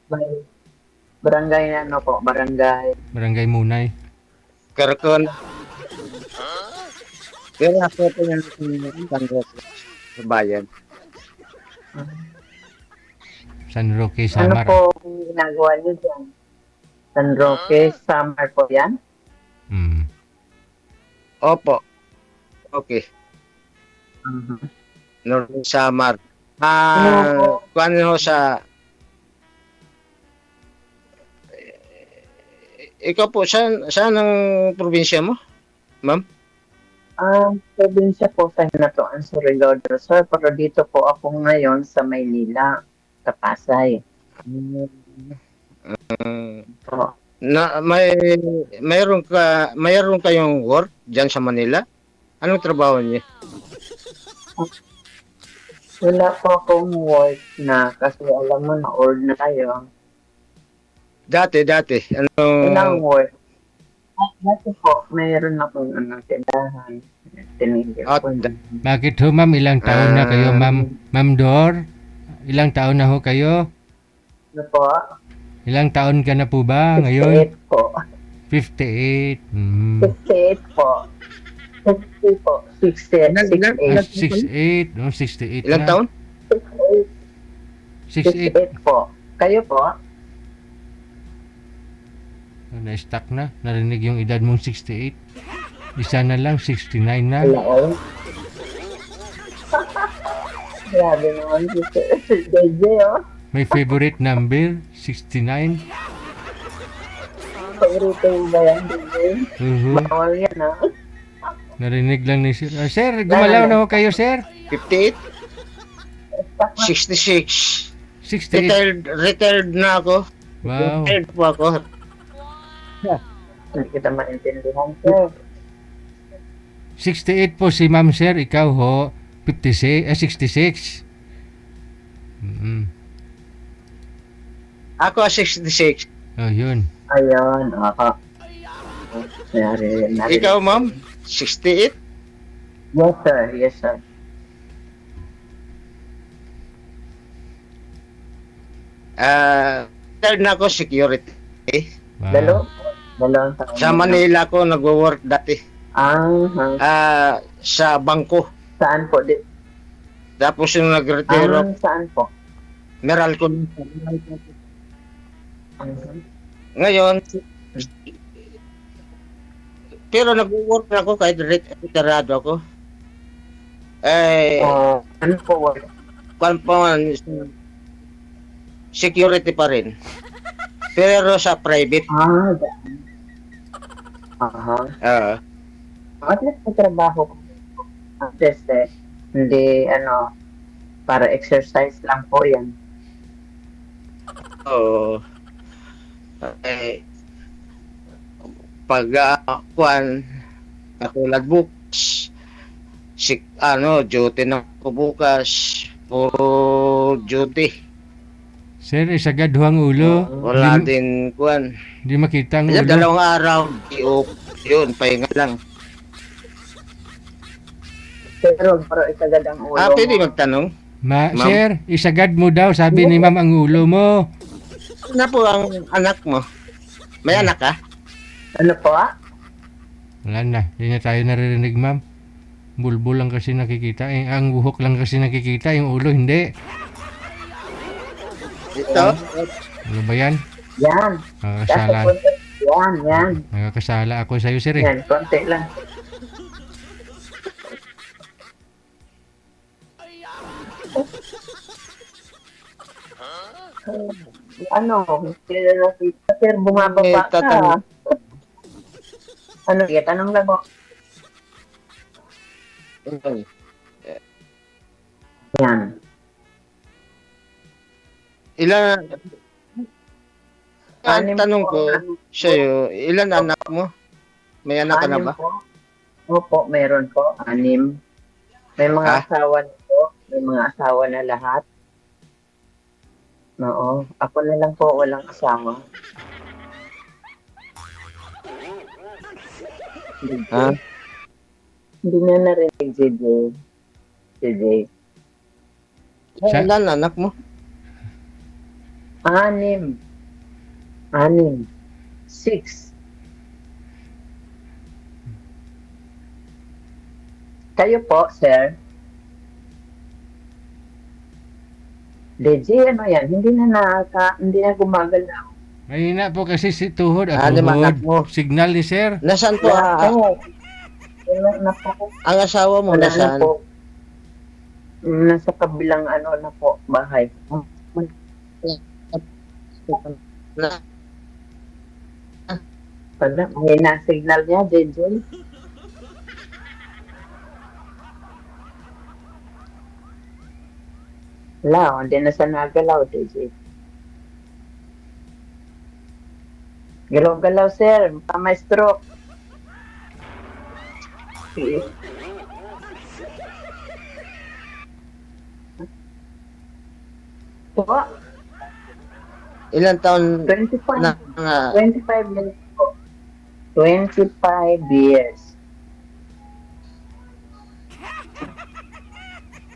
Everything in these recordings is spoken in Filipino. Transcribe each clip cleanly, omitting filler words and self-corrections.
May barangay ano po, barangay. Barangay Munay. Karakon. Pero ako po yung tanggap sa bayan. San Roque, Ano Samar. po ang ginagawa niyo dyan? San Roque, summer po yan? Mm. Opo. Okay. Mhm. Northern Samar. Ano po? Kuan ho sa ikaw po saan ang probinsya mo, ma'am? Ang probinsya po sa Hinatuan, Surigao del Sur, pero dito po ako ngayon sa Maynila, sa Pasay. Po. Na mayroon kayong work diyan sa Manila? Anong trabaho niyo? Wala po akong work na kasi alam mo na old na tayo. Dati. Walang work. Dati po, mayroon akong tindahan. Tinigil At ko na. Bakit ho, ma'am? Ilang taon na kayo, ma'am? Ma'am Dor? Ilang taon na ho kayo? Ano po? Ilang taon ka na po ba ngayon? 68 po. 58. Mm. 68 po. 60 po. 60. Ilan? 68. 68. Oh, 68 ilang na. taon? 68. 68 po. Kayo po? Na-stuck na. Narinig yung edad mong 68. Isa na lang, 69 na. Wala oh. Grabe naman si Sir JJ oh. May favorite number, 69. Paborito mo ba yan, JJ? Bawal yan ah. Narinig lang ni Sir. Sir, gumalaw na ho kayo, Sir. 58? 66. 68. Retired na ako. Wow. Retired po ako. Hindi kita maintindihan, sir. 68 po si Ma'am, Sir. Ikaw ho, 66. Mm. Ako 66. Oh, yun. Ayun, ako. Nari. Ikaw, ma'am? 68? Yes, sir. Yes, sir. Retired na ako security. Wow. Dalawang taon. Sa Manila ako nagwo-work dati. Sa bangko. Saan po? Tapos yung nag-retiro, Saan po? Meralco. Ngayon, pero nag-work na ako kahit retirado ako. Ano po work? Kwan pa man, security pa rin. Pero sa private. At least may trabaho ko. At least hindi para exercise lang po yan. Oo. Pag kwan, katulad bukas, duty na ako bukas, puro duty. Sir, isagad ho ang ulo. Wala din kwan. Hindi makita ang Kaya ulo. 2 araw, yun, pahinga lang. Pero isagad ang ulo Pwede mo. magtanong? Ma'am? Sir, isagad mo daw, sabi ni Ma'am ang ulo mo. Ano po ang anak mo? May anak ka? Ano po? Wala na, hindi na tayo naririnig, Ma'am. Bulbul lang kasi nakikita. Ang buhok lang kasi nakikita, yung ulo hindi. Ito? Ano ba yan? Yan. Nakakasala. Yan. Nakakasala ako sa'yo, sir. Yan, konti lang. Sir, bumababa ka. Tanong lang mo. Yan. Ilan, ang tanong ko sa'yo, ilan anak mo? May anak ka na ba? Po. Opo, meron po. 6. May mga asawa na po. May mga asawa na lahat. Oo. Ako na lang po, walang asawa. Hindi na narinig, JJ. Sa- Ilan anak mo? Anim. Anim. 6. Kayo po, sir. DJ, ano yan? Hindi na gumagalaw. Mahina po kasi si tuhod at Anim anak mo. tuhod. Signal ni sir. Nasaan po? Wala na po. Ang asawa mo, Wala na nasaan? po. Nasa kabilang ano na po, bahay. Na, Wala, mahina ang signal niya, DJ. Wala, hindi na siya nagalaw, DJ. Galaw-galaw, sir. Baka may stroke. Po, ilan taon 25. na 25 years po. 25 years.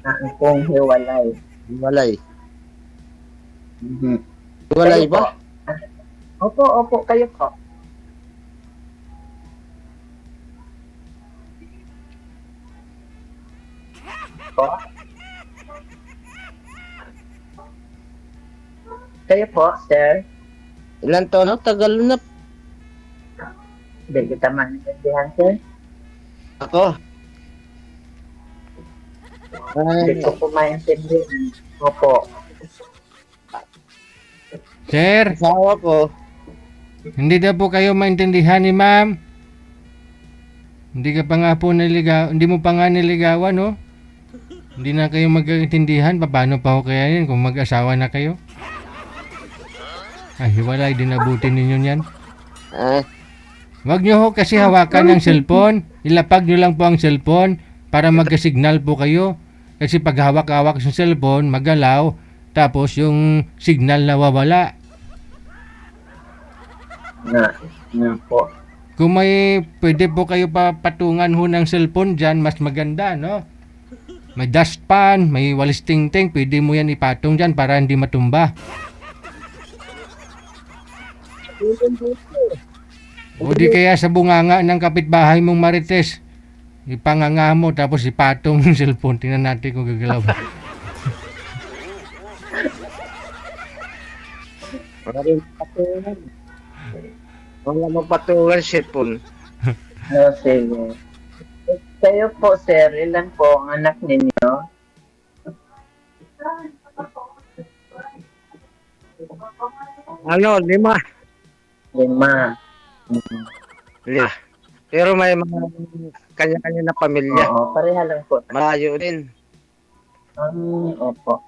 Na akong hiwalay. walay? Mhm. Walay Kayo ba? po? Opo, kayo po. Po? Kayo po, sir. Ilan taon na? Tagal na Hindi kita maintindihan, sir. ako. Hindi ko po maintindihan. Opo. Sir, Asawa ko, hindi daw po kayo maintindihan ni ma'am. Hindi ka pa nga po hindi mo pa nga niligawan, no? Hindi na kayo magkaintindihan. Paano pa ho kaya yan kung mag-asawa na kayo? Ay, hiwalay din abutin ninyo yan. ah, Huwag nyo ho kasi hawakan ng cellphone. Ilapag nyo lang po ang cellphone para magka-signal po kayo. Kasi pag hawak-hawak sa cellphone, magalaw, tapos yung signal nawawala. Na po. Kung may pwede po kayo patungan ho ng cellphone dyan, mas maganda, no? May dustpan, may walis tingting, pwede mo yan ipatong dyan para hindi matumba. O di kaya sa bunganga ng kapitbahay mong Marites, ipanganga mo tapos ipatong yung cellphone. Tingnan natin kung gagalaw. wala rin patungan. Wala magpatungan cellphone. No, sige. Kayo po, sir. Ilan po ang anak ninyo? Ano, 5. 5. Lima. Pero may mga kanya-kanya na pamilya. Oo, pareha lang po. Malayo din. Opo.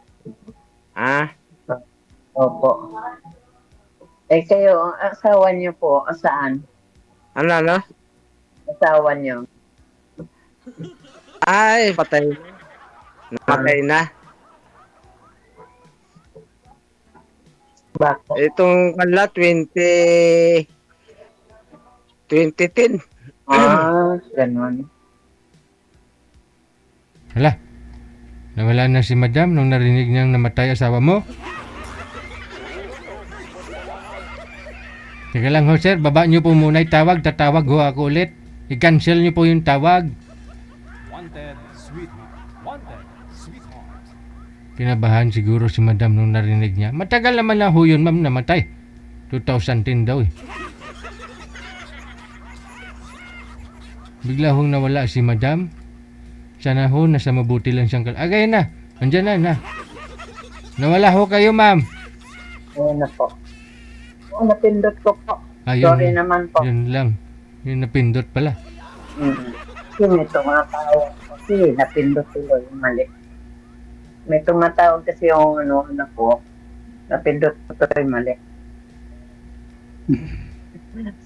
Ah, Opo. Eh kayo, ang asawa niyo po, saan? ano? Asawa niyo? Ay, patay na. Namatay na. Bakit? Itong kanla, 2010. Ganun. Hala, nawala na si madam nung narinig niyang namatay asawa mo? Teka lang ho sir, baba niyo po muna yung tawag, tatawag ho ako ulit. I-cancel niyo po yung tawag. Wanted, sweetheart. Wanted, sweetheart. Kinabahan siguro si madam nung narinig niya. Matagal naman na ho yun ma'am namatay. 2010 daw eh. Bigla hong nawala si madam. Sana ho, nasa mabuti lang siyang agay na, andyan na. Nawala ho kayo ma'am. Ayun na po. Napindot ko po. Ayun, Sorry naman po. yun lang. Yun napindot pala. Kasi may tumatawag kasi napindot tuloy yung mali. May tumatawag kasi yung ano po. Napindot ko tuloy mali.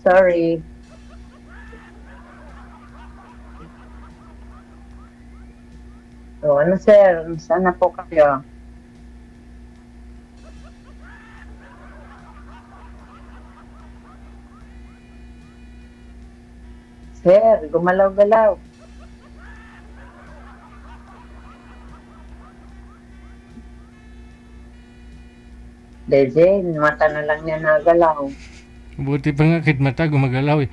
Sorry. So, ano sir? Sana po kayo? Sir, gumalaw-galaw. Deje, mata na lang niya nagalaw. Buti pa nga kahit mata gumagalaw eh.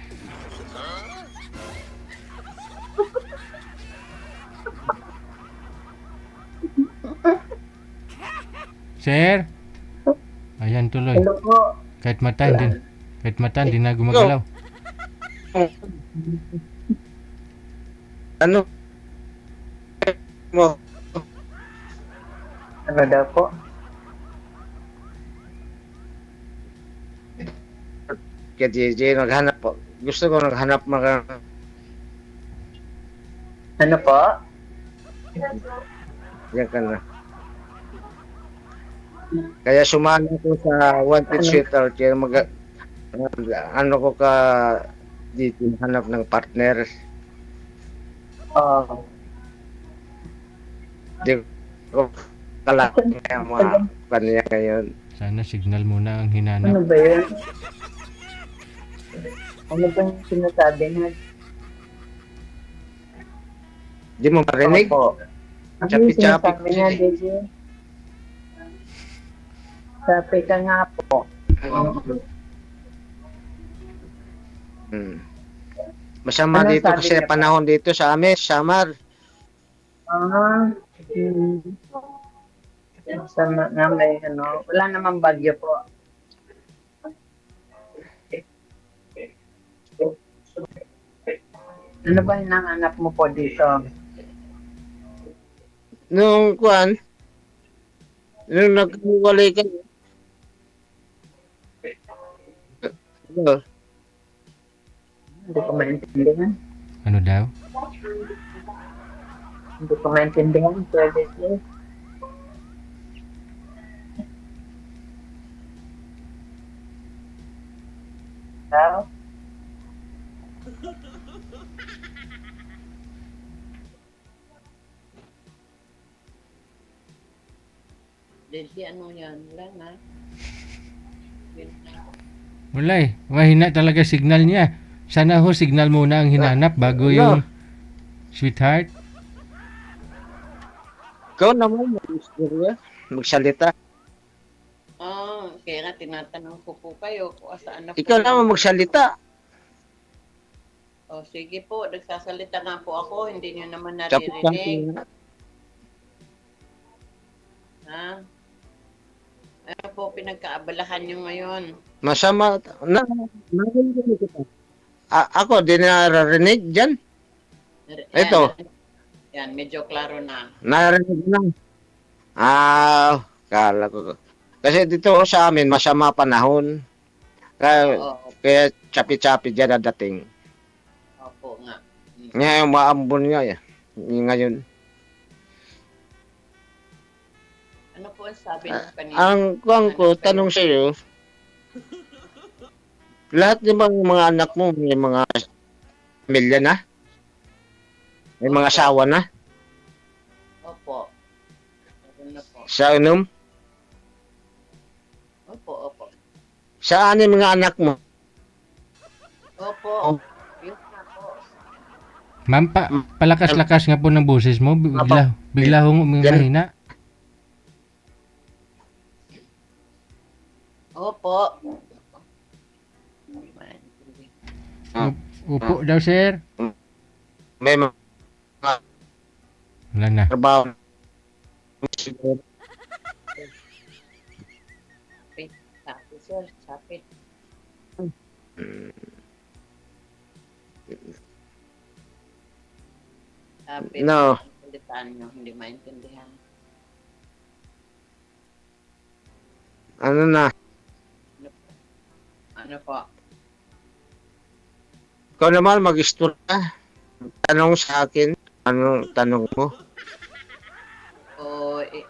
Sir? Ayan tuloy. Hello po. Kahit mata hindi na gumagalaw. Ano mo? Ano daw po? Kaya JJ, naghanap po. Gusto ko naghanap mga Ano po? yan ka na. Kaya sumali ko sa Wanted Ano? Sweetheart. Kaya ano ko ka dito hanap ng partner. Oh. Di ko kalak kaya mga kanya ngayon. Sana signal muna ang Ano hinanap. ba yun? Ano ba yung sinasabi niya? Di mo marinig? Opo. Ano yung Chapi-chapi sinasabi niya, Deje? Sabi ka nga po. Masama Ano dito sabi kasi niya po? panahon dito sa amin, summer. Ah. Sama na may ano. Wala namang bagyo po. Ano ba yung nanganap mo po dito? Nung nagwalay ka. Ano? Hindi ko maintindihan. Ano daw? Hindi ko maintindihan. Pwede siya. Tao? Jadi ano yan? Wala na. Wala eh. Mahina talaga signal niya. Sana ho signal muna ang hinanap bago yung sweetheart. Ikaw naman, magsalita. Kaya nga tinatanong ko po kayo kung saan na po. Ikaw naman magsalita. Sige po, nagsasalita nga po ako, hindi niyo naman Chapi-chapi. naririnig. Ha? Ano po pinagkaabalahan niyo ngayon? Masama. Narinig kita. Ako, di naririnig dyan. Ito. Yan, medyo klaro na. Narinig lang. Kala ko. Kasi dito sa amin, masama panahon. Kaya chapi-chapi dyan na dating. Opo nga. Ngayon, maambon nga. Ngayon. Ano po ang sabi niyo kanina? Ang kuwang ko, tanong sa iyo, lahat ng mga anak mo, may mga pamilya na? May mga asawa na? Opo. Ano po? Sa inom? Opo. Saan yung mga anak mo? Opo. Yun nga po. Ma'am, palakas-lakas nga po ng boses mo. Bigla hong mahina. Opo. Upo daw, sir. May mga Wala na. trabaho. Sabi, sir. Sabi. Sabi. No. Salitaan nyo, hindi maintindihan. Ano na? Ano po? Ikaw naman mag-istorya. Tanong sa akin. Anong tanong mo?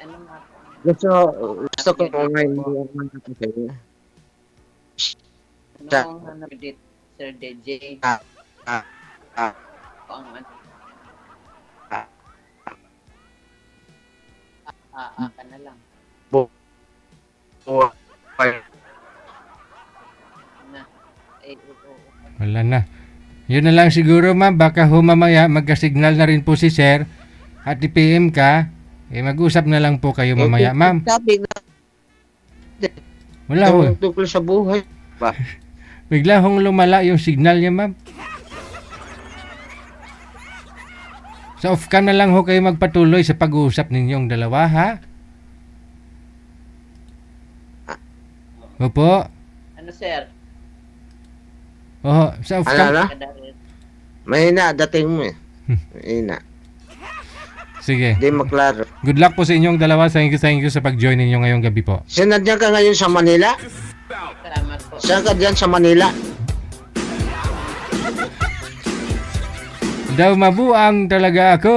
Ano nga po? Gusto ko ngayon mo sa'yo. Anong hanap dito, Sir DJ? Ah. Ang ano? Ka na lang. Na. Oo. Wala na. Yun na lang siguro, ma'am. Baka ho mamaya magka-signal na rin po si sir. At i-PM ka. Mag-usap na lang po kayo mamaya, ma'am. Sabi na. Wala ho. Yung tungkol sa buhay. Ba? Bigla hong lumala yung signal niya, ma'am. Sa off cam na lang ho kayo magpatuloy sa pag-uusap ninyong dalawa, ha? Opo. Ano, sir? Oo, sa off Ano, cam. ano? Kada rin. Mahina, dating mo eh. Mahina. Sige. Di maklaro. Good luck po sa inyong dalawa. Thank you sa pag-join ninyo ngayong gabi po. Sinadya ka ngayon sa Manila? Salamat po. Saan ka dyan sa Manila? Daw mabuang talaga ako.